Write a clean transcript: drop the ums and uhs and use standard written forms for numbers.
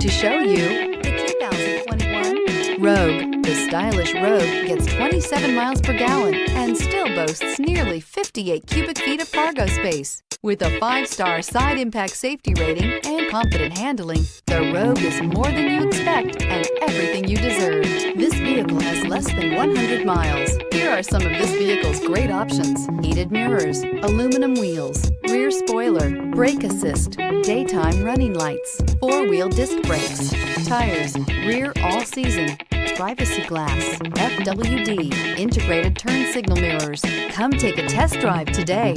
to show you the 2021 Rogue. The stylish Rogue gets 27 miles per gallon and still boasts nearly 58 cubic feet of cargo space. With a 5-star side impact safety rating and confident handling, the Rogue is more than you expect and everything you deserve. This vehicle has less than 100 miles. Here are some of this vehicle's great options: heated mirrors, aluminum wheels, rear spoiler, brake assist, daytime running lights, 4-wheel disc brakes, tires, rear all-season, privacy glass, FWD, integrated turn signal mirrors. Come take a test drive today.